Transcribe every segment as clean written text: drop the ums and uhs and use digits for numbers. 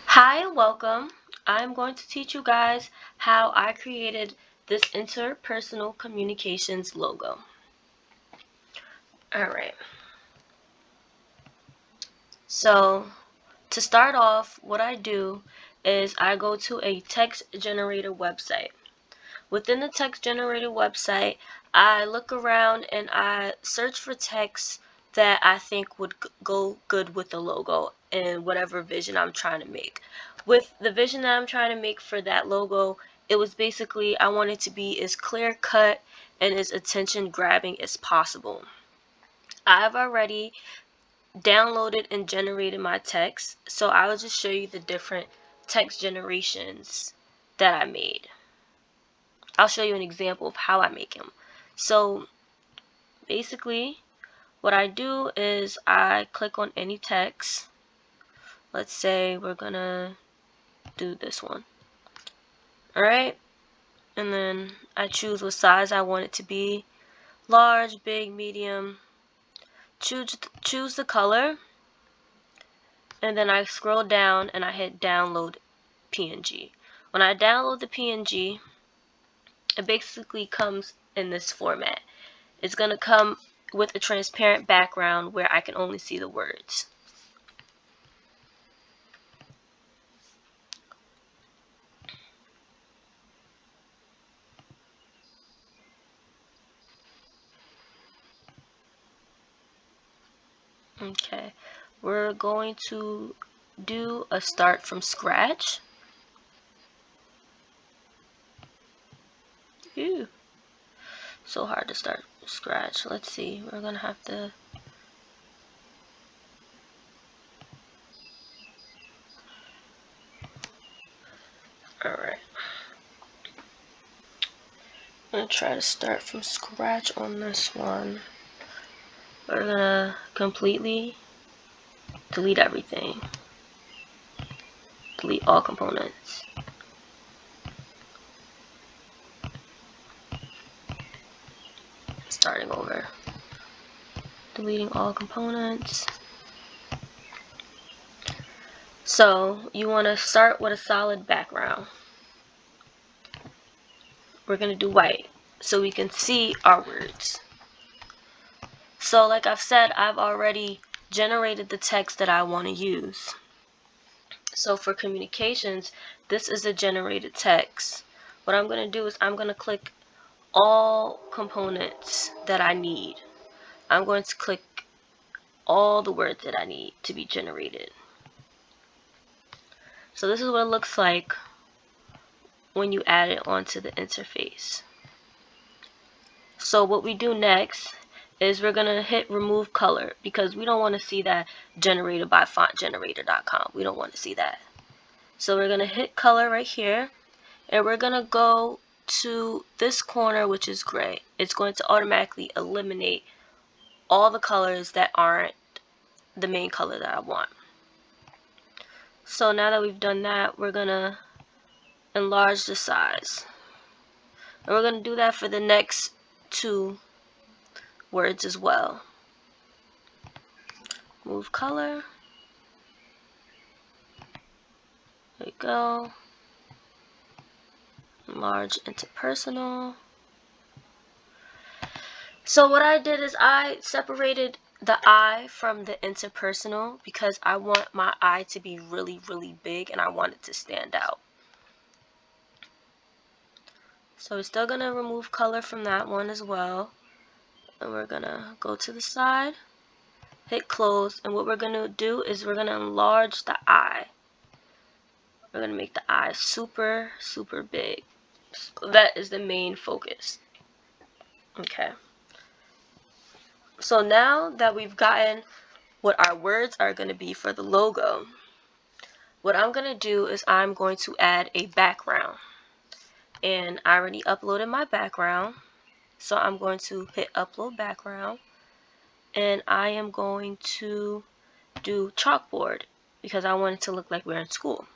Hi and welcome. I'm going to teach you guys how I created this interpersonal communications logo. Alright, so to start off, what I do is I go to a text generator website. Within the text generator website, I look around and I search for text that I think would go good with the logo and whatever vision I'm trying to make. With the vision that I'm trying to make for that logo, it was basically I want it to be as clear cut and as attention grabbing as possible. I've already downloaded and generated my text, so I'll just show you the different text generations that I made. I'll show you an example of how I make them. So basically what I do is I click on any text. Let's say we're gonna do this one. Alright, and then I choose what size I want it to be. Large, big, medium. Choose the color, and then I scroll down and I hit download PNG. When I download the PNG, it basically comes in this format. It's going to come with a transparent background where I can only see the words. Okay, we're going to do a start from scratch. Ew, so hard to start from scratch. Let's see, we're going to have to Alright. I'm going to try to start from scratch on this one. We're going to completely delete everything. Delete all components. Starting over. Deleting all components. So you want to start with a solid background. We're going to do white so we can see our words. So like I've said, I've already generated the text that I want to use. So for communications, this is a generated text. What I'm going to do is I'm going to click all components that I need. I'm going to click all the words that I need to be generated. So this is what it looks like when you add it onto the interface. So what we do next is we're going to hit remove color because we don't want to see that generated by fontgenerator.com. We don't want to see that. So we're going to hit color right here and we're going to go to this corner, which is gray. It's going to automatically eliminate all the colors that aren't the main color that I want. So now that we've done that, we're going to enlarge the size. And we're going to do that for the next two words as well. Move color. There we go. Enlarge interpersonal. So what I did is I separated the I from the interpersonal because I want my I to be really, really big and I want it to stand out. So we're still going to remove color from that one as well. And we're going to go to the side, hit close, and what we're going to do is we're going to enlarge the I. We're going to make the I super, super big. So that is the main focus. Okay. So now that we've gotten what our words are going to be for the logo, what I'm going to do is I'm going to add a background. And I already uploaded my background. So I'm going to hit upload background. And I am going to do chalkboard because I want it to look like we're in school.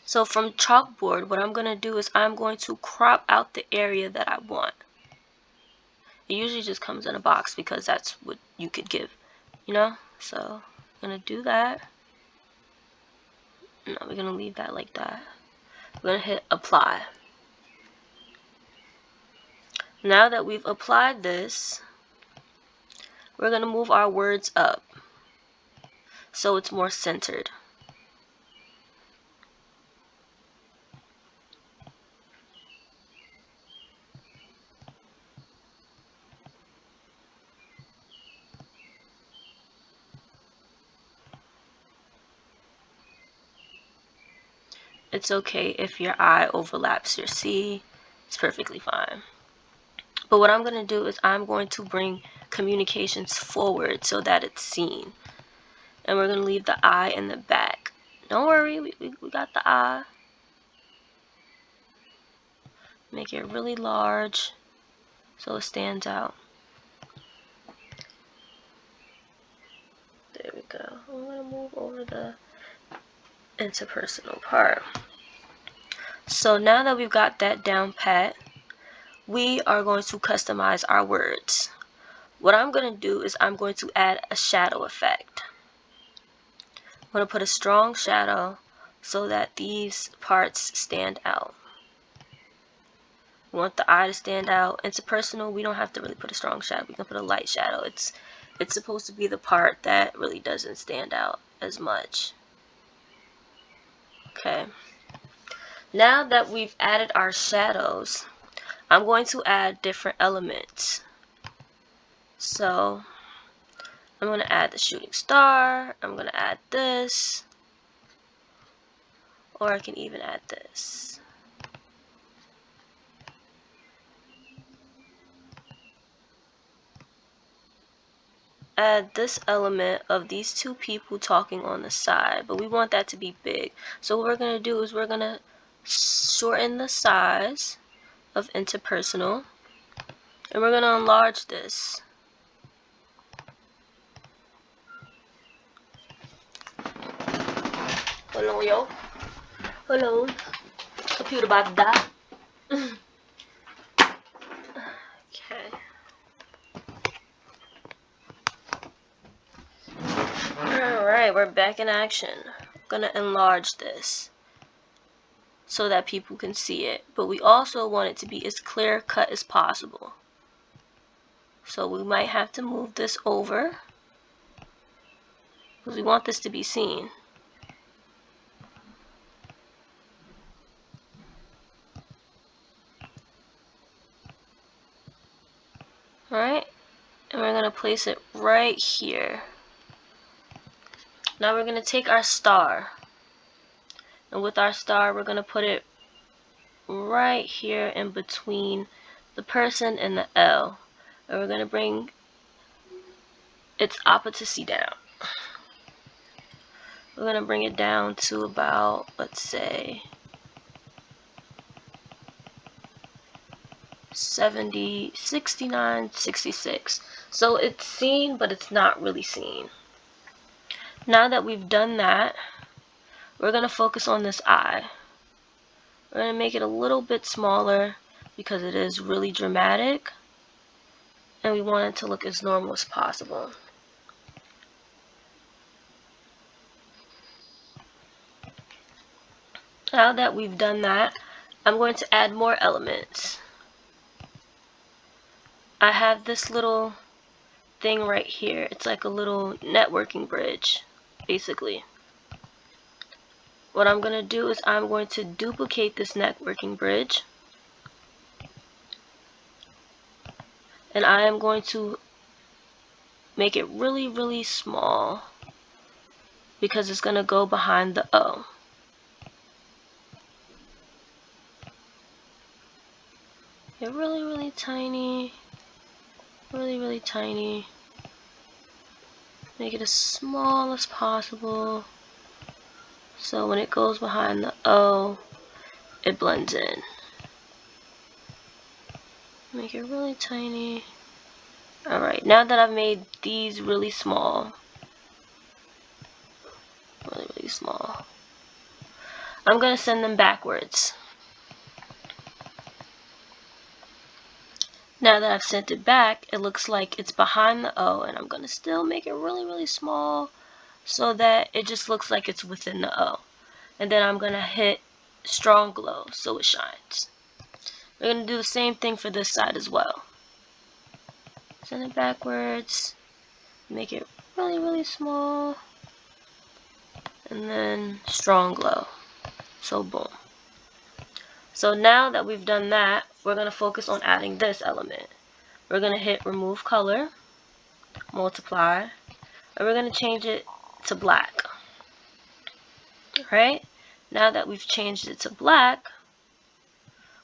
So from chalkboard, what I'm going to do is I'm going to crop out the area that I want. It usually just comes in a box because that's what you could give, you know? So I'm gonna do that. No, we're gonna leave that like that. We're gonna hit apply. Now that we've applied this, we're gonna move our words up so it's more centered. It's okay if your I overlaps your C. It's perfectly fine. But what I'm going to do is I'm going to bring communications forward so that it's seen. And we're going to leave the I in the back. Don't worry, we got the I. Make it really large so it stands out. There we go. I'm going to move over the interpersonal part. So now that we've got that down pat, we are going to customize our words. What I'm going to do is I'm going to add a shadow effect. I'm going to put a strong shadow so that these parts stand out. We want the eye to stand out. Interpersonal, we don't have to really put a strong shadow. We can put a light shadow. It's supposed to be the part that really doesn't stand out as much. Okay. Now that we've added our shadows, I'm going to add different elements. So I'm going to add the shooting star. I'm going to add this. Or I can even add this. Add this element of these two people talking on the side, but we want that to be big. So what we're going to do is we're going to shorten the size of interpersonal, and we're going to enlarge this. Hello, yo. Hello. Computer about to die. Okay. Alright, we're back in action. I'm gonna enlarge this so that people can see it, but we also want it to be as clear cut as possible. So we might have to move this over because we want this to be seen. Alright, and we're gonna place it right here. Now we're gonna take our star, and with our star we're gonna put it right here in between the person and the L, and we're gonna bring its opacity down. We're gonna bring it down to about, let's say, 70, 69, 66. So it's seen, but it's not really seen. Now that we've done that, we're gonna focus on this eye. We're gonna make it a little bit smaller because it is really dramatic, and we want it to look as normal as possible. Now that we've done that, I'm going to add more elements. I have this little thing right here. It's like a little networking bridge, basically. What I'm going to do is I'm going to duplicate this networking bridge, and I am going to make it really, really small because it's going to go behind the O. Get really, really tiny, really, really tiny. Make it as small as possible so when it goes behind the O, it blends in. Make it really tiny. Alright, now that I've made these really small, really, really small, I'm going to send them backwards. Now that I've sent it back, it looks like it's behind the O, and I'm going to still make it really, really small so that it just looks like it's within the O. And then I'm going to hit strong glow so it shines. We're going to do the same thing for this side as well. Send it backwards, make it really, really small, and then strong glow. So boom. So now that we've done that, we're going to focus on adding this element. We're going to hit remove color, multiply, and we're going to change it to black. Alright, now that we've changed it to black,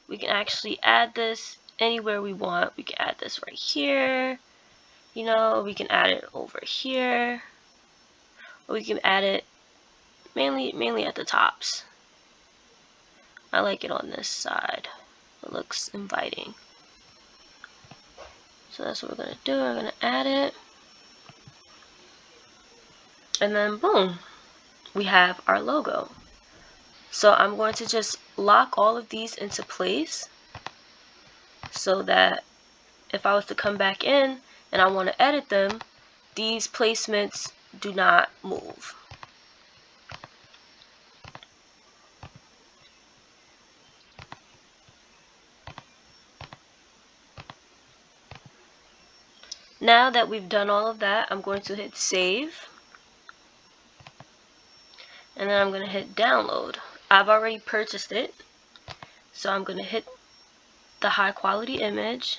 we can actually add this anywhere we want. We can add this right here, you know, we can add it over here, or we can add it mainly at the tops. I like it on this side. It looks inviting. So that's what we're going to do. We're going to add it. And then boom, we have our logo. So I'm going to just lock all of these into place so that if I was to come back in and I want to edit them, these placements do not move. Now that we've done all of that, I'm going to hit save. And then I'm going to hit download. I've already purchased it. So I'm going to hit the high quality image.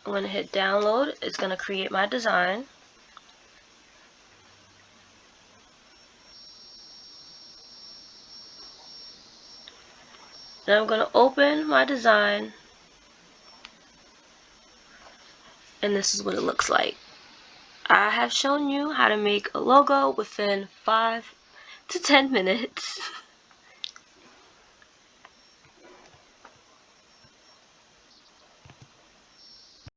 I'm going to hit download. It's going to create my design. Then I'm going to open my design. And this is what it looks like. I have shown you how to make a logo within 5 to 10 minutes.